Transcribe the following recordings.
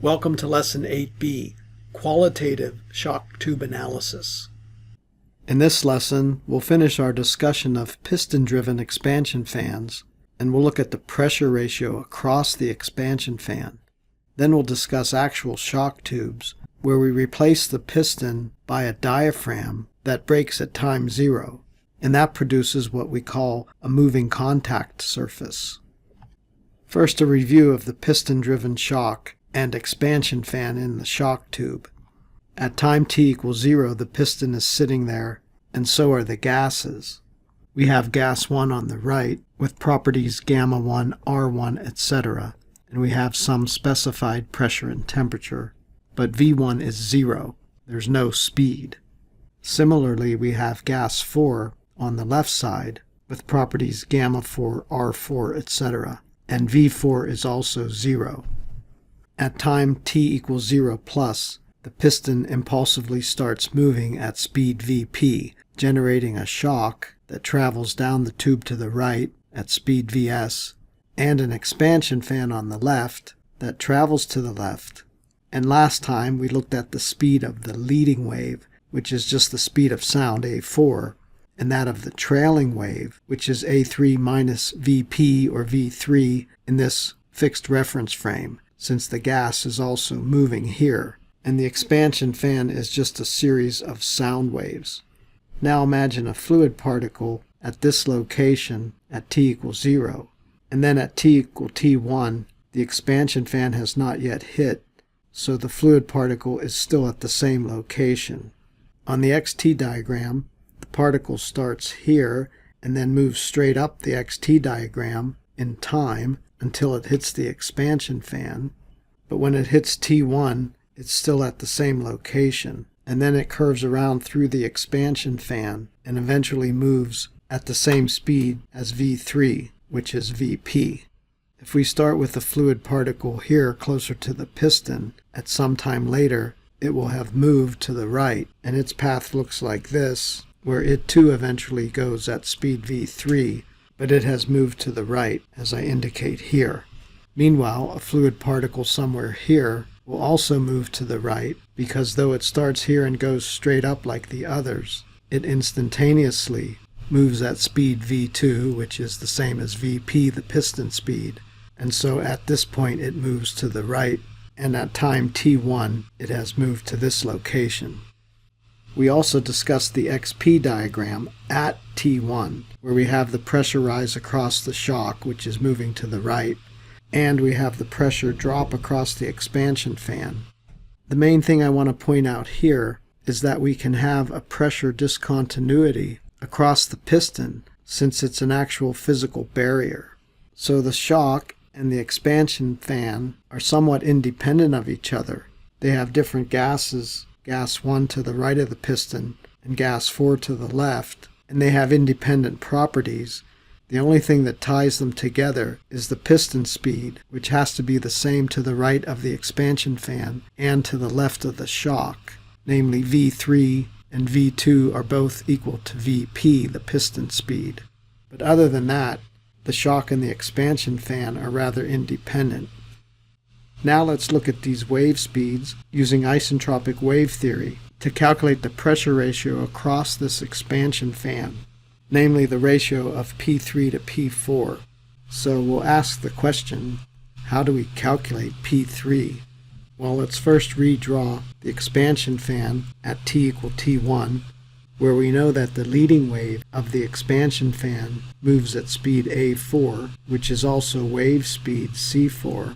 Welcome to Lesson 8B, Qualitative Shock Tube Analysis. In this lesson, we'll finish our discussion of piston-driven expansion fans, and we'll look at the pressure ratio across the expansion fan. Then we'll discuss actual shock tubes, where we replace the piston by a diaphragm that breaks at time zero, and that produces what we call a moving contact surface. First, a review of the piston-driven shock and expansion fan in the shock tube. At time t equals 0, the piston is sitting there, and so are the gases. We have gas 1 on the right, with properties gamma 1, R1, etc., and we have some specified pressure and temperature, but V1 is 0. There's no speed. Similarly, we have gas 4 on the left side, with properties gamma 4, R4, etc., and V4 is also 0. At time t equals 0 plus, the piston impulsively starts moving at speed Vp, generating a shock that travels down the tube to the right at speed Vs, and an expansion fan on the left that travels to the left. And last time we looked at the speed of the leading wave, which is just the speed of sound, A4, and that of the trailing wave, which is A3 minus Vp or V3 in this fixed reference frame, since the gas is also moving here, and the expansion fan is just a series of sound waves. Now imagine a fluid particle at this location at t equals 0, and then at t equal t1, the expansion fan has not yet hit, so the fluid particle is still at the same location. On the xt diagram, the particle starts here and then moves straight up the xt diagram in time until it hits the expansion fan, but when it hits T1, it's still at the same location, and then it curves around through the expansion fan and eventually moves at the same speed as V3, which is Vp. If we start with the fluid particle here closer to the piston, at some time later, it will have moved to the right, and its path looks like this, where it too eventually goes at speed V3, but it has moved to the right, as I indicate here. Meanwhile, a fluid particle somewhere here will also move to the right, because though it starts here and goes straight up like the others, it instantaneously moves at speed V2, which is the same as Vp, the piston speed, and so at this point it moves to the right, and at time t1 it has moved to this location. We also discussed the XP diagram at T1, where we have the pressure rise across the shock, which is moving to the right, and we have the pressure drop across the expansion fan. The main thing I want to point out here is that we can have a pressure discontinuity across the piston, since it's an actual physical barrier. So the shock and the expansion fan are somewhat independent of each other. They have different gases, gas 1 to the right of the piston and gas 4 to the left, and they have independent properties. The only thing that ties them together is the piston speed, which has to be the same to the right of the expansion fan and to the left of the shock. Namely, V3 and V2 are both equal to Vp, the piston speed. But other than that, the shock and the expansion fan are rather independent. Now let's look at these wave speeds using isentropic wave theory to calculate the pressure ratio across this expansion fan, namely the ratio of P3 to P4. So we'll ask the question, how do we calculate P3? Well, let's first redraw the expansion fan at t equal t1, where we know that the leading wave of the expansion fan moves at speed A4, which is also wave speed C4,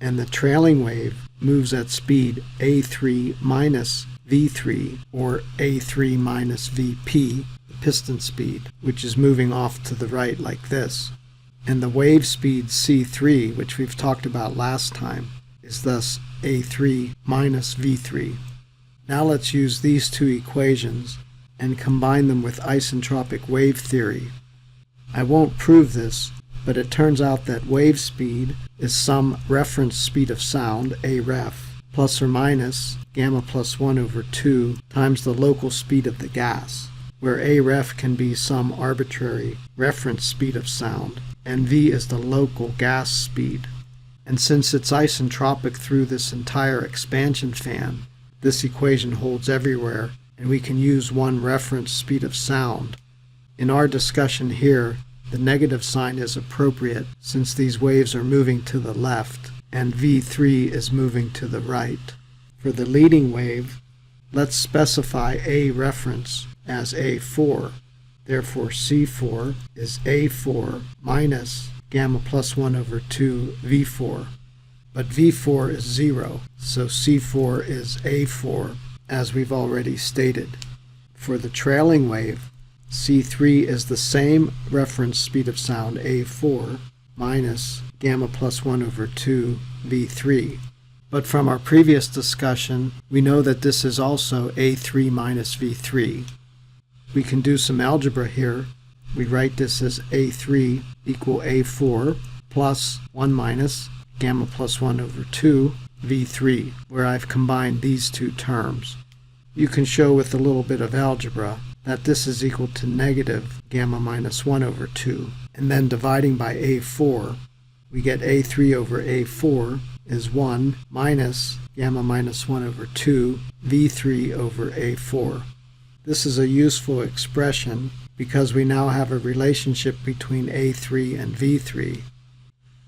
and the trailing wave moves at speed A3 minus V3, or A3 minus Vp, the piston speed, which is moving off to the right like this. And the wave speed C3, which we've talked about last time, is thus A3 minus V3. Now let's use these two equations and combine them with isentropic wave theory. I won't prove this, but it turns out that wave speed is some reference speed of sound, A ref, plus or minus gamma plus 1 over 2 times the local speed of the gas, where A ref can be some arbitrary reference speed of sound, and V is the local gas speed. And since it's isentropic through this entire expansion fan, this equation holds everywhere, and we can use one reference speed of sound. In our discussion here, the negative sign is appropriate since these waves are moving to the left and V3 is moving to the right. For the leading wave, let's specify A reference as A4. Therefore C4 is A4 minus gamma plus 1 over 2 V4. But V4 is 0, so C4 is A4, as we've already stated. For the trailing wave, C3 is the same reference speed of sound A4 minus gamma plus 1 over 2 V3. But from our previous discussion, we know that this is also A3 minus V3. We can do some algebra here. We write this as A3 equal A4 plus 1 minus gamma plus 1 over 2 V3, where I've combined these two terms. You can show with a little bit of algebra that this is equal to negative gamma minus 1 over 2. And then dividing by A4, we get A3 over A4 is 1 minus gamma minus 1 over 2 V3 over A4. This is a useful expression because we now have a relationship between A3 and V3.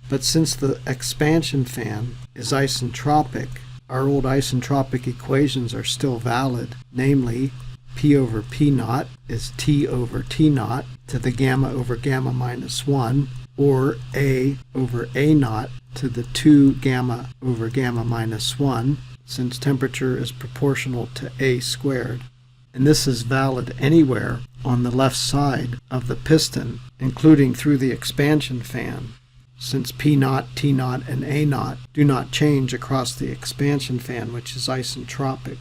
But since the expansion fan is isentropic, our old isentropic equations are still valid, namely P over P naught is T over T naught to the gamma over gamma minus 1, or A over A naught to the 2 gamma over gamma minus 1, since temperature is proportional to A squared. And this is valid anywhere on the left side of the piston, including through the expansion fan, since P naught, T naught, and A naught do not change across the expansion fan, which is isentropic.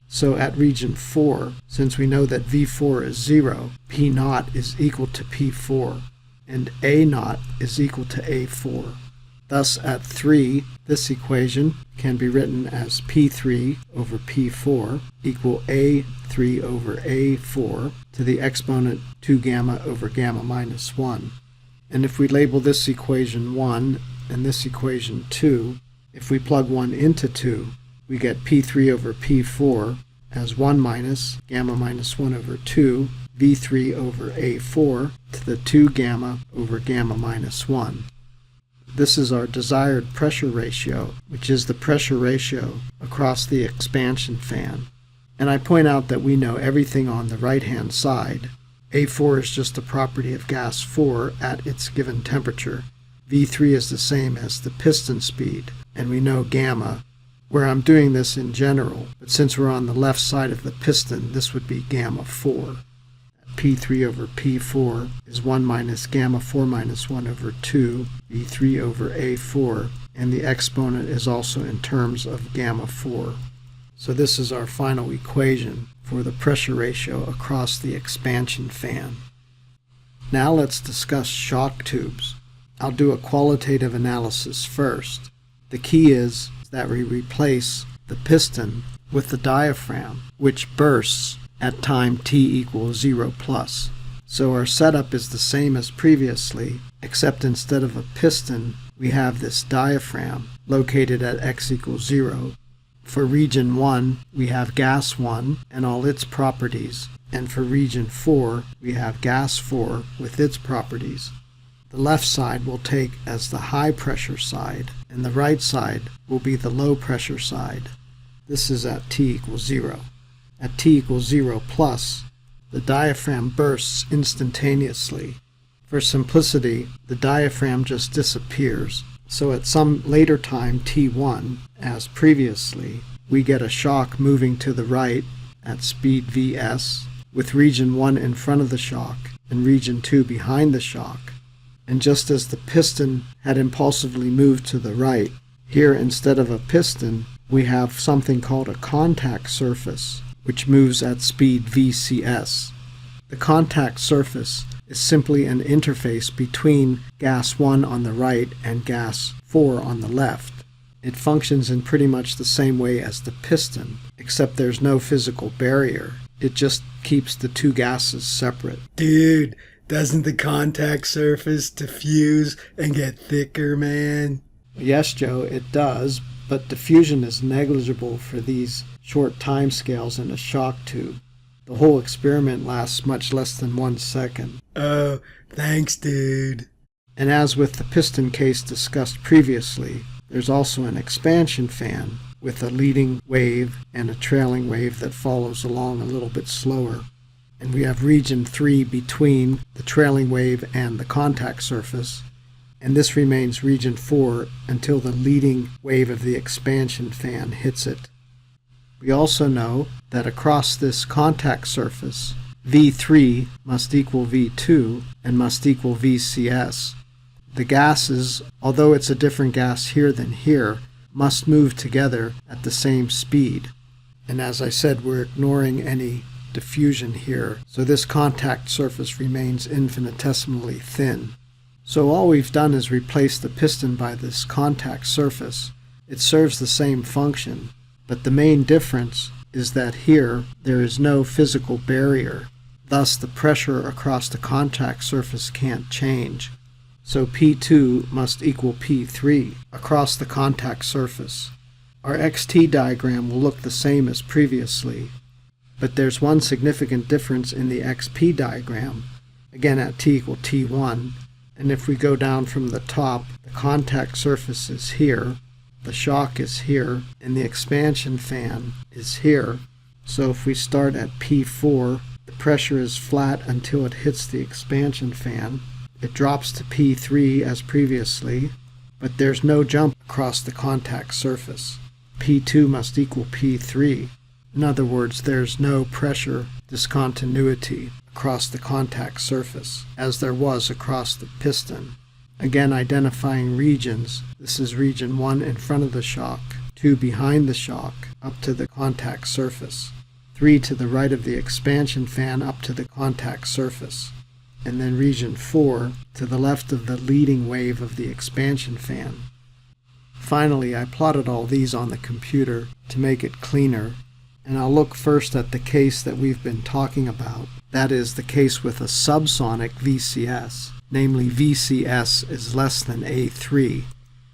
So at region 4, since we know that V4 is 0, P naught is equal to P4, and A naught is equal to A4. Thus at 3, this equation can be written as P3 over P4 equal A3 over A4 to the exponent 2 gamma over gamma minus 1. And if we label this equation 1 and this equation 2, if we plug 1 into 2, we get P3 over P4 as 1 minus gamma minus 1 over 2 V3 over A4 to the 2 gamma over gamma minus 1. This is our desired pressure ratio, which is the pressure ratio across the expansion fan. And I point out that we know everything on the right-hand side. A4 is just a property of gas 4 at its given temperature. V3 is the same as the piston speed, and we know gamma, where I'm doing this in general, but since we're on the left side of the piston, this would be gamma 4. P3 over P4 is 1 minus gamma 4 minus 1 over 2 V3 over A4, and the exponent is also in terms of gamma 4. So this is our final equation for the pressure ratio across the expansion fan. Now let's discuss shock tubes. I'll do a qualitative analysis first. The key is that we replace the piston with the diaphragm, which bursts at time t equals 0 plus. So our setup is the same as previously, except instead of a piston, we have this diaphragm located at x equals 0. For region 1, we have gas 1 and all its properties, and for region 4, we have gas 4 with its properties. The left side we'll take as the high pressure side, and the right side will be the low pressure side. This is at t equals 0. At t equals 0 plus, the diaphragm bursts instantaneously. For simplicity, the diaphragm just disappears. So at some later time t1, as previously, we get a shock moving to the right at speed vs, with region 1 in front of the shock and region 2 behind the shock. And just as the piston had impulsively moved to the right, here instead of a piston, we have something called a contact surface, which moves at speed vcs. The contact surface is simply an interface between gas 1 on the right and gas 4 on the left. It functions in pretty much the same way as the piston, except there's no physical barrier. It just keeps the two gases separate. Dude, doesn't the contact surface diffuse and get thicker, man? Yes, Joe, it does, but diffusion is negligible for these short time scales in a shock tube. The whole experiment lasts much less than 1 second. Oh, thanks, dude. And as with the piston case discussed previously, there's also an expansion fan with a leading wave and a trailing wave that follows along a little bit slower. And we have region 3 between the trailing wave and the contact surface, and this remains region 4 until the leading wave of the expansion fan hits it. We also know that across this contact surface, V3 must equal V2 and must equal VCS. The gases, although it's a different gas here than here, must move together at the same speed. And as I said, we're ignoring any diffusion here, so this contact surface remains infinitesimally thin. So all we've done is replace the piston by this contact surface. It serves the same function, but the main difference is that here there is no physical barrier. Thus the pressure across the contact surface can't change. So P2 must equal P3 across the contact surface. Our XT diagram will look the same as previously, but there's one significant difference in the XP diagram, again at T equal T1, and if we go down from the top, the contact surface is here, the shock is here, and the expansion fan is here. So if we start at P4, the pressure is flat until it hits the expansion fan. It drops to P3 as previously, but there's no jump across the contact surface. P2 must equal P3. In other words, there's no pressure discontinuity across the contact surface, as there was across the piston. Again, identifying regions. This is region 1 in front of the shock, 2 behind the shock, up to the contact surface, 3 to the right of the expansion fan up to the contact surface, and then region 4 to the left of the leading wave of the expansion fan. Finally, I plotted all these on the computer to make it cleaner, and I'll look first at the case that we've been talking about. That is the case with a subsonic VCS, namely VCS is less than A3.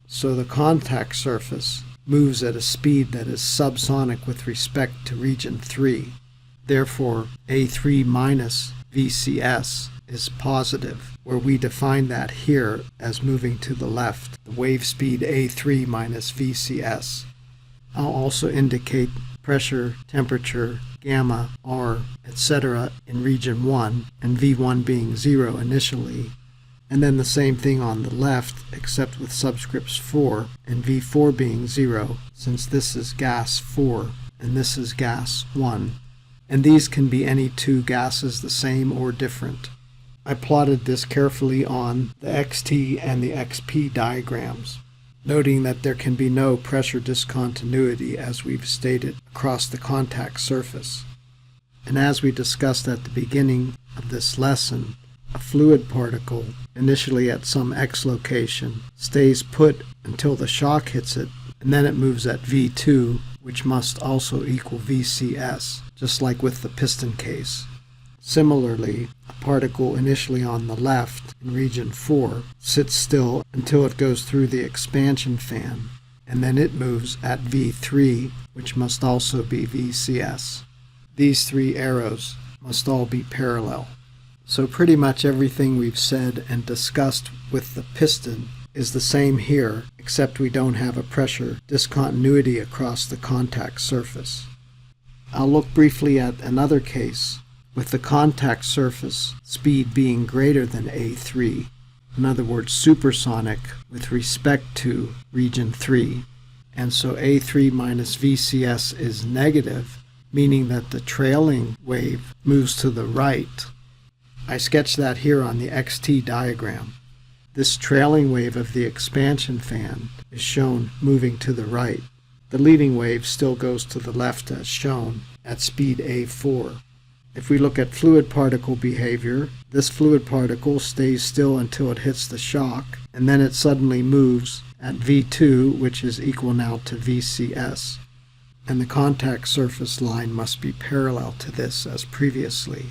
So the contact surface moves at a speed that is subsonic with respect to region 3. Therefore, A3 minus VCS is positive, where we define that here as moving to the left, the wave speed A3 minus VCS. I'll also indicate pressure, temperature, gamma, R, etc. in region 1, and V1 being 0 initially, and then the same thing on the left except with subscripts 4 and V4 being 0, since this is gas 4 and this is gas 1. And these can be any two gases, the same or different. I plotted this carefully on the XT and the XP diagrams, noting that there can be no pressure discontinuity, as we've stated, across the contact surface. And as we discussed at the beginning of this lesson, a fluid particle, initially at some X location, stays put until the shock hits it, and then it moves at V2, which must also equal VCS, just like with the piston case. Similarly, a particle initially on the left in region 4 sits still until it goes through the expansion fan, and then it moves at V3, which must also be VCS. These three arrows must all be parallel. So pretty much everything we've said and discussed with the piston is the same here, except we don't have a pressure discontinuity across the contact surface. I'll look briefly at another case, with the contact surface speed being greater than A3, in other words supersonic with respect to region 3, and so A3 minus VCS is negative, meaning that the trailing wave moves to the right. I sketched that here on the XT diagram. This trailing wave of the expansion fan is shown moving to the right. The leading wave still goes to the left as shown at speed A4. If we look at fluid particle behavior, this fluid particle stays still until it hits the shock, and then it suddenly moves at V2, which is equal now to VCS. And the contact surface line must be parallel to this as previously.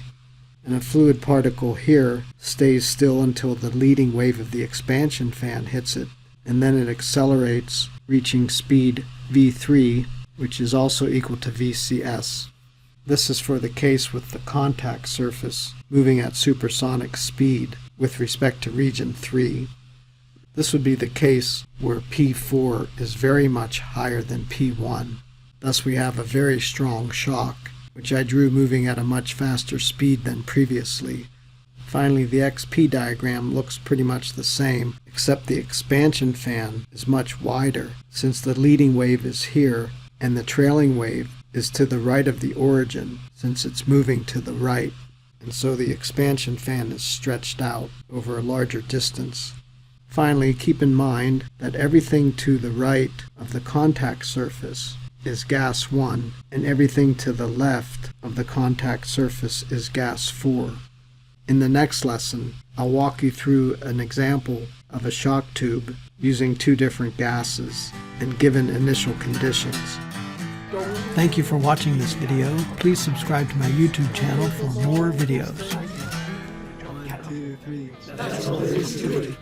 And a fluid particle here stays still until the leading wave of the expansion fan hits it, and then it accelerates, reaching speed v3, which is also equal to VCS. This is for the case with the contact surface moving at supersonic speed with respect to region 3. This would be the case where P4 is very much higher than P1. Thus we have a very strong shock, which I drew moving at a much faster speed than previously. Finally, the XP diagram looks pretty much the same, except the expansion fan is much wider, since the leading wave is here and the trailing wave is to the right of the origin, since it's moving to the right, and so the expansion fan is stretched out over a larger distance. Finally, keep in mind that everything to the right of the contact surface is gas 1, and everything to the left of the contact surface is gas 4. In the next lesson, I'll walk you through an example of a shock tube using two different gases and given initial conditions. Thank you for watching this video. Please subscribe to my YouTube channel for more videos. 1, 2, 3. That's all there is to it.